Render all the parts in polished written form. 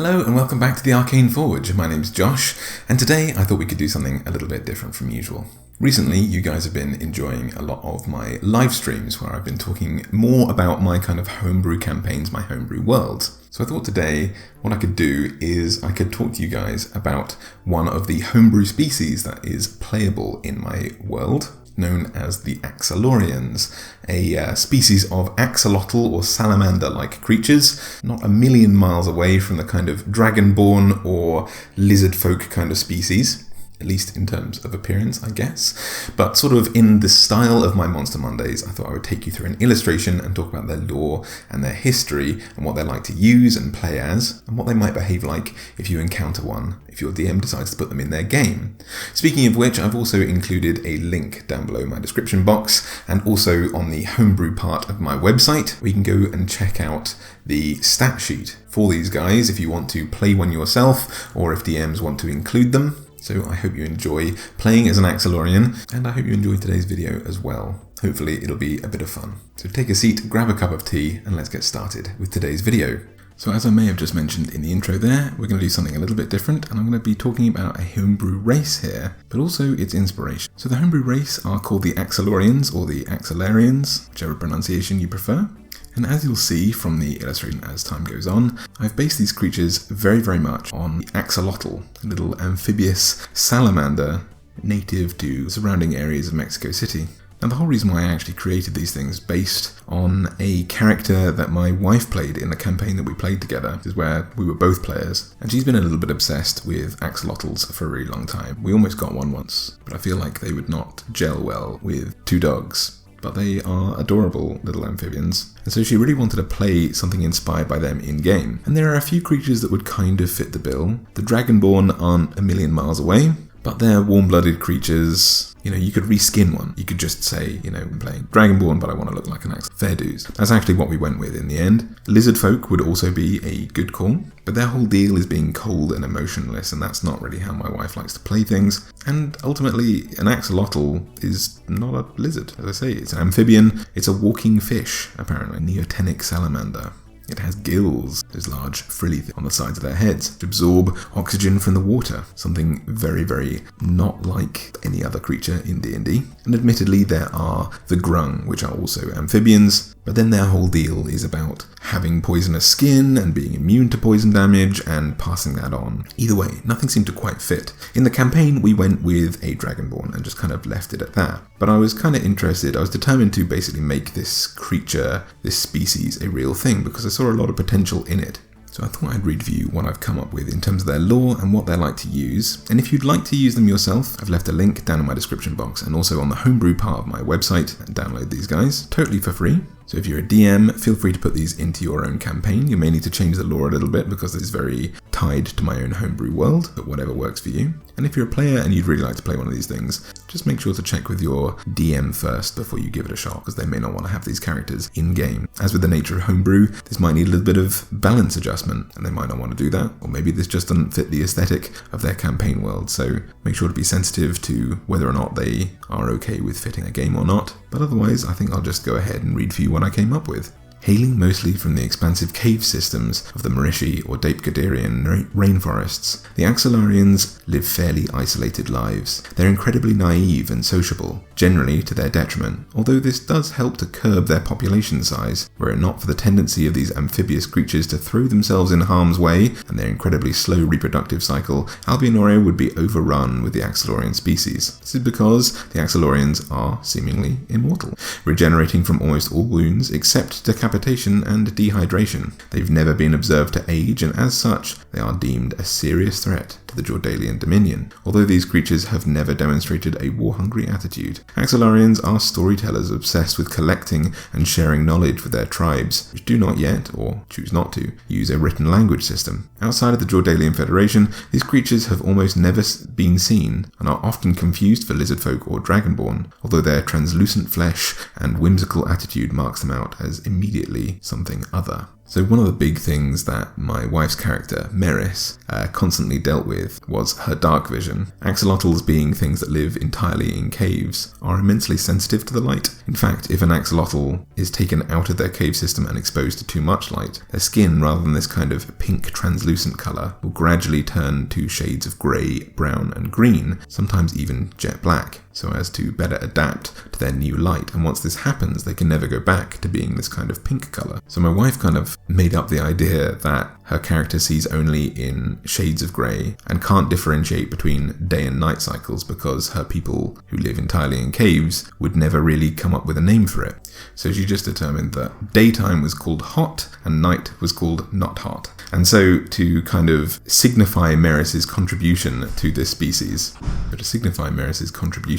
Hello and welcome back to the Arcane Forge. My name's Josh, and today I thought we could do something a little bit different from usual. Recently, you guys have been enjoying a lot of my live streams where I've been talking more about my kind of homebrew campaigns, my homebrew worlds. So I thought today what I could do is I could talk to you guys about one of the homebrew species that is playable in my world, known as the Axolarians, a species of axolotl or salamander-like creatures, not a million miles away from the kind of dragonborn or lizard folk kind of species, at least in terms of appearance, I guess. But sort of in the style of my Monster Mondays, I thought I would take you through an illustration and talk about their lore and their history and what they like to use and play as, and what they might behave like if you encounter one, if your DM decides to put them in their game. Speaking of which, I've also included a link down below in my description box, and also on the homebrew part of my website, where you can go and check out the stat sheet for these guys if you want to play one yourself, or if DMs want to include them. So I hope you enjoy playing as an Axolarian, and I hope you enjoy today's video as well. Hopefully it'll be a bit of fun. So take a seat, grab a cup of tea, and let's get started with today's video. So as I may have just mentioned in the intro there, we're going to do something a little bit different, and I'm going to be talking about a homebrew race here, but also its inspiration. So the homebrew race are called the Axolarians, or the Axolarians, whichever pronunciation you prefer. And as you'll see from the illustration as time goes on, I've based these creatures very much on the Axolotl, a little amphibious salamander native to surrounding areas of Mexico City. Now the whole reason why I actually created these things based on a character that my wife played in the campaign that we played together, is where we were both players, and she's been a little bit obsessed with axolotls for a really long time. We almost got one once, but I feel like they would not gel well with two dogs. But they are adorable little amphibians, and so she really wanted to play something inspired by them in-game. And there are a few creatures that would kind of fit the bill. The Dragonborn aren't a million miles away, but they're warm-blooded creatures. You know, you could reskin one. You could just say, I'm playing Dragonborn, but I want to look like an Axolotl. Fair dues. That's actually what we went with in the end. Lizard folk would also be a good call, but their whole deal is being cold and emotionless, and that's not really how my wife likes to play things. And ultimately, an axolotl is not a lizard. As I say, it's an amphibian. It's a walking fish, apparently. Neotenic salamander. It has gills, those large frilly things on the sides of their heads, to absorb oxygen from the water, something very not like any other creature in D&D. And admittedly there are the grung, which are also amphibians, but then their whole deal is about having poisonous skin and being immune to poison damage and passing that on. Either way, nothing seemed to quite fit. In the campaign, we went with a Dragonborn and just kind of left it at that. But I was kind of interested, I was determined to basically make this creature, this species, a real thing because I saw a lot of potential in it. So I thought I'd read for you what I've come up with in terms of their lore and what they like to use. And if you'd like to use them yourself, I've left a link down in my description box and also on the homebrew part of my website, and download these guys totally for free. So if you're a DM, feel free to put these into your own campaign. You may need to change the lore a little bit because it's very tied to my own homebrew world, but whatever works for you. And if you're a player and you'd really like to play one of these things, just make sure to check with your DM first before you give it a shot, because they may not want to have these characters in-game. As with the nature of homebrew, this might need a little bit of balance adjustment, and they might not want to do that, or maybe this just doesn't fit the aesthetic of their campaign world, so make sure to be sensitive to whether or not they are okay with fitting a game or not. But otherwise, I think I'll just go ahead and read for you what I came up with. Hailing mostly from the expansive cave systems of the Marishi or Dape-Gadarian rainforests, the Axolarians live fairly isolated lives. They're incredibly naive and sociable, generally to their detriment, although this does help to curb their population size. Were it not for the tendency of these amphibious creatures to throw themselves in harm's way and their incredibly slow reproductive cycle, Albionoria would be overrun with the Axolarian species. This is because the Axolarians are seemingly immortal, regenerating from almost all wounds except decapitation and dehydration. They've never been observed to age, and as such, they are deemed a serious threat to the Jordalian Dominion, although these creatures have never demonstrated a war-hungry attitude. Axolarians are storytellers obsessed with collecting and sharing knowledge with their tribes, which do not yet, or choose not to, use a written language system. Outside of the Jordalian Federation, these creatures have almost never been seen, and are often confused for lizard folk or dragonborn, although their translucent flesh and whimsical attitude marks them out as immediately something other. So one of the big things that my wife's character, Meris, constantly dealt with was her dark vision. Axolotls, being things that live entirely in caves, are immensely sensitive to the light. In fact, if an axolotl is taken out of their cave system and exposed to too much light, their skin, rather than this kind of pink translucent colour, will gradually turn to shades of grey, brown and green, sometimes even jet black, so as to better adapt to their new light. And once this happens, they can never go back to being this kind of pink colour. So my wife kind of made up the idea that her character sees only in shades of grey and can't differentiate between day and night cycles because her people who live entirely in caves would never really come up with a name for it. So she just determined that daytime was called hot and night was called not hot. And so to kind of signify Meris's contribution to this species,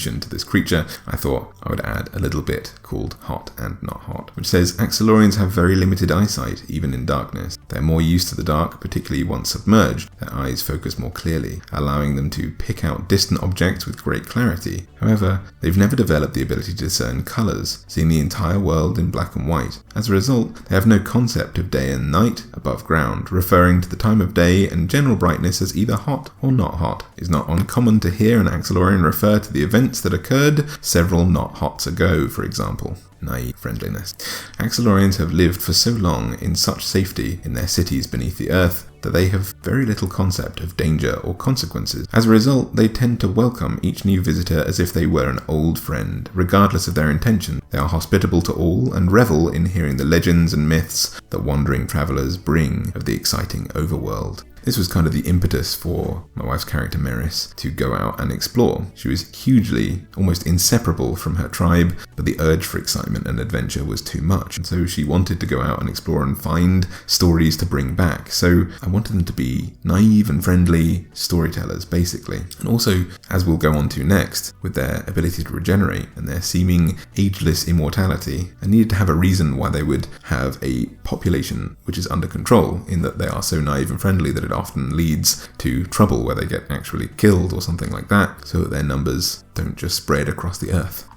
to this creature, I thought I would add a little bit called hot and not hot, which says Axolarians have very limited eyesight, even in darkness. They're more used to the dark, particularly once submerged. Their eyes focus more clearly, allowing them to pick out distant objects with great clarity. However, they've never developed the ability to discern colours, seeing the entire world in black and white. As a result, they have no concept of day and night above ground, referring to the time of day and general brightness as either hot or not hot. It's not uncommon to hear an Axolarian refer to the events that occurred several not hots ago, for example. Naive friendliness. Axolarians have lived for so long in such safety in their cities beneath the earth that they have very little concept of danger or consequences. As a result, they tend to welcome each new visitor as if they were an old friend, regardless of their intention. They are hospitable to all and revel in hearing the legends and myths that wandering travellers bring of the exciting overworld. This was kind of the impetus for my wife's character Meris to go out and explore. She was hugely, almost inseparable from her tribe, but the urge for excitement and adventure was too much. And so she wanted to go out and explore and find stories to bring back. So I wanted them to be naive and friendly storytellers, basically. And also, as we'll go on to next, with their ability to regenerate and their seeming ageless immortality, I needed to have a reason why they would have a population which is under control, in that they are so naive and friendly that it often leads to trouble where they get actually killed or something like that, so that their numbers don't just spread across the earth.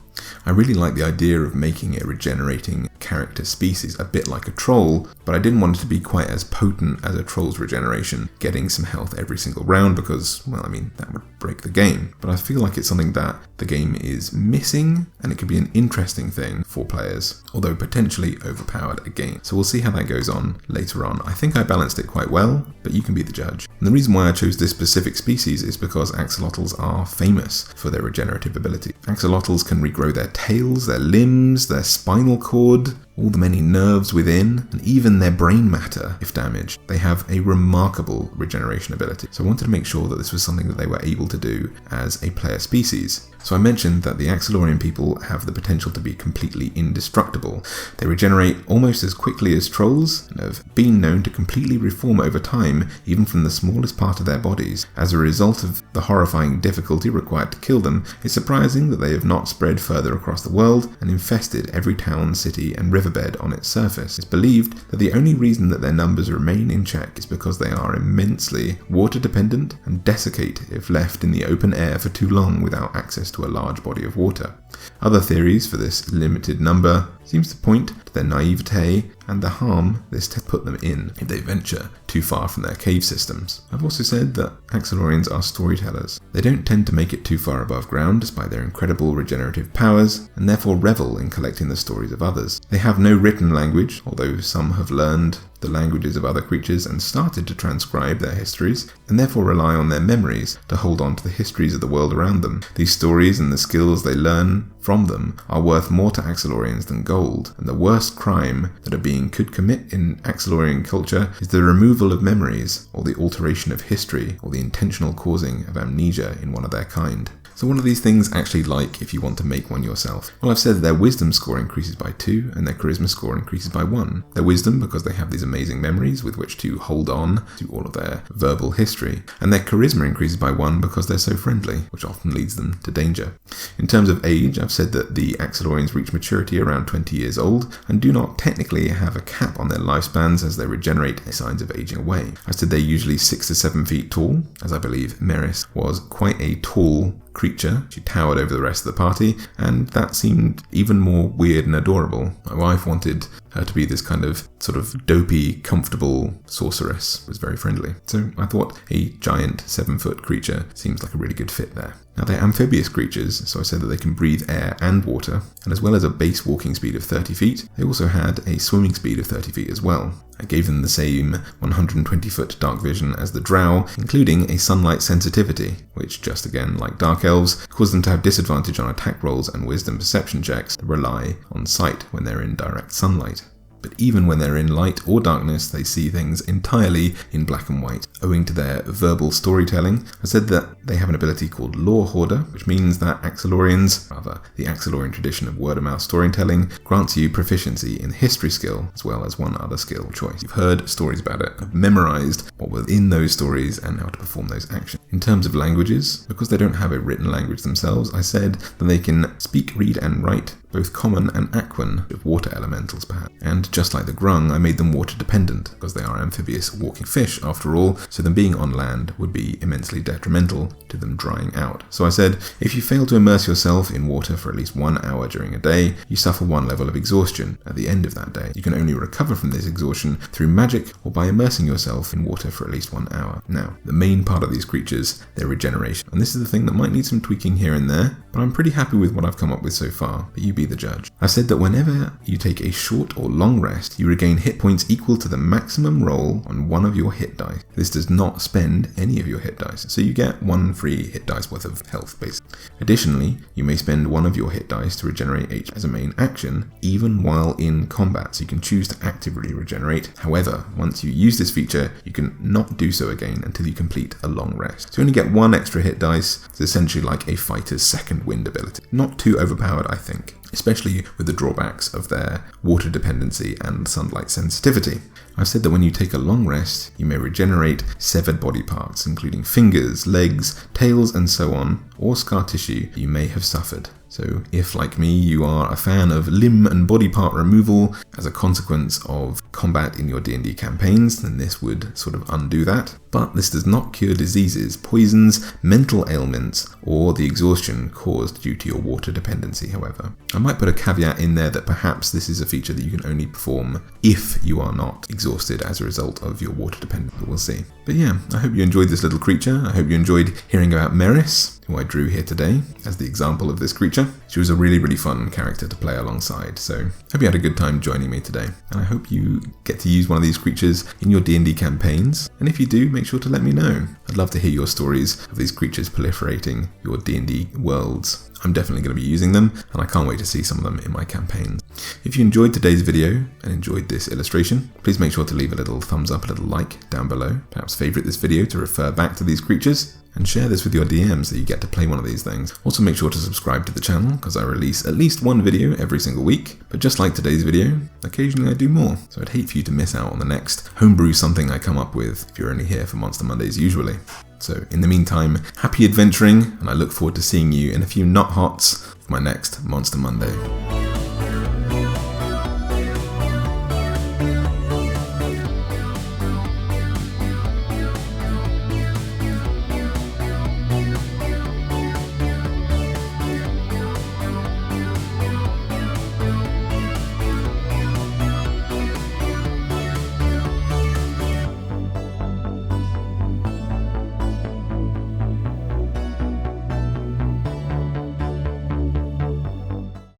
I really like the idea of making a regenerating character species a bit like a troll, but I didn't want it to be quite as potent as a troll's regeneration, getting some health every single round because, well, I mean, that would break the game. But I feel like it's something that the game is missing, and it could be an interesting thing for players, although potentially overpowered again. So we'll see how that goes on later on. I think I balanced it quite well, but you can be the judge. And the reason why I chose this specific species is because axolotls are famous for their regenerative ability. Axolotls can regrow their tails, their limbs, their spinal cord, all the many nerves within, and even their brain matter if damaged. They have a remarkable regeneration ability. So I wanted to make sure that this was something that they were able to do as a player species. So I mentioned that the Axolarian people have the potential to be completely indestructible. They regenerate almost as quickly as trolls and have been known to completely reform over time, even from the smallest part of their bodies. As a result of the horrifying difficulty required to kill them, it's surprising that they have not spread further across the world and infested every town, city and riverbed on its surface. It's believed that the only reason that their numbers remain in check is because they are immensely water dependent and desiccate if left in the open air for too long without access to a large body of water. Other theories for this limited number seems to point to their naivete and the harm this can put them in if they venture too far from their cave systems. I've also said that Axolarians are storytellers. They don't tend to make it too far above ground despite their incredible regenerative powers, and therefore revel in collecting the stories of others. They have no written language, although some have learned the languages of other creatures and started to transcribe their histories, and therefore rely on their memories to hold on to the histories of the world around them. These stories and the skills they learn from them are worth more to Axolarians than gold, and the worst crime that a being could commit in Axolarian culture is the removal of memories, or the alteration of history, or the intentional causing of amnesia in one of their kind. So what are these things actually like if you want to make one yourself? Well, I've said that their wisdom score increases by 2 and their charisma score increases by 1. Their wisdom because they have these amazing memories with which to hold on to all of their verbal history. And their charisma increases by 1 because they're so friendly, which often leads them to danger. In terms of age, I've said that the Axolarians reach maturity around 20 years old and do not technically have a cap on their lifespans as they regenerate signs of aging away. I said they're usually 6 to 7 feet tall, as I believe Meris was quite a tall creature. She towered over the rest of the party, and that seemed even more weird and adorable. My wife wanted her to be this kind of sort of dopey, comfortable sorceress. It was very friendly. So I thought a giant 7-foot creature seems like a really good fit there. Now they're amphibious creatures, so I said that they can breathe air and water, and as well as a base walking speed of 30 feet, they also had a swimming speed of 30 feet as well. I gave them the same 120-foot dark vision as the drow, including a sunlight sensitivity, which, just again like dark elves, caused them to have disadvantage on attack rolls and wisdom perception checks that rely on sight when they're in direct sunlight. But even when they're in light or darkness, they see things entirely in black and white. Owing to their verbal storytelling, I said that they have an ability called Lore Hoarder, which means that Axolarians, rather the Axolarian tradition of word-of-mouth storytelling, grants you proficiency in history skill, as well as one other skill choice. You've heard stories about it, I've memorized what was in those stories and how to perform those actions. In terms of languages, because they don't have a written language themselves, I said that they can speak, read and write both common and aquan, of water elementals perhaps. And just like the grung, I made them water dependent, because they are amphibious walking fish after all, so them being on land would be immensely detrimental to them drying out. So I said, if you fail to immerse yourself in water for at least 1 hour during a day, you suffer 1 level of exhaustion at the end of that day. You can only recover from this exhaustion through magic or by immersing yourself in water for at least 1 hour. Now, the main part of these creatures, their regeneration. And this is the thing that might need some tweaking here and there, but I'm pretty happy with what I've come up with so far, but you be the judge. I've said that whenever you take a short or long rest, you regain hit points equal to the maximum roll on one of your hit dice. This does not spend any of your hit dice, so you get 1 free hit dice worth of health basically. Additionally, you may spend 1 of your hit dice to regenerate HP as a main action, even while in combat, so you can choose to actively regenerate. However, once you use this feature, you can not do so again until you complete a long rest. So you only get 1 extra hit dice. It's essentially like a fighter's second wind ability. Not too overpowered, I think, especially with the drawbacks of their water dependency and sunlight sensitivity. I've said that when you take a long rest, you may regenerate severed body parts, including fingers, legs, tails, and so on, or scar tissue you may have suffered. So if, like me, you are a fan of limb and body part removal as a consequence of combat in your D&D campaigns, then this would sort of undo that. But this does not cure diseases, poisons, mental ailments, or the exhaustion caused due to your water dependency, however. I might put a caveat in there that perhaps this is a feature that you can only perform if you are not exhausted as a result of your water dependence, but we'll see. But yeah, I hope you enjoyed this little creature. I hope you enjoyed hearing about Meris, who I drew here today as the example of this creature. She was a really, really fun character to play alongside, so hope you had a good time joining me today. And I hope you get to use one of these creatures in your D&D campaigns, and if you do, make sure to let me know. I'd love to hear your stories of these creatures proliferating your D&D worlds. I'm definitely going to be using them, and I can't wait to see some of them in my campaigns. If you enjoyed today's video and enjoyed this illustration, please make sure to leave a little thumbs up, a little like down below. Perhaps favourite this video to refer back to these creatures, and share this with your DMs so you get to play one of these things. Also make sure to subscribe to the channel, because I release at least 1 video every single week, but just like today's video, occasionally I do more, so I'd hate for you to miss out on the next homebrew something I come up with if you're only here for Monster Mondays usually. So in the meantime, happy adventuring, and I look forward to seeing you in a few not hots for my next Monster Monday.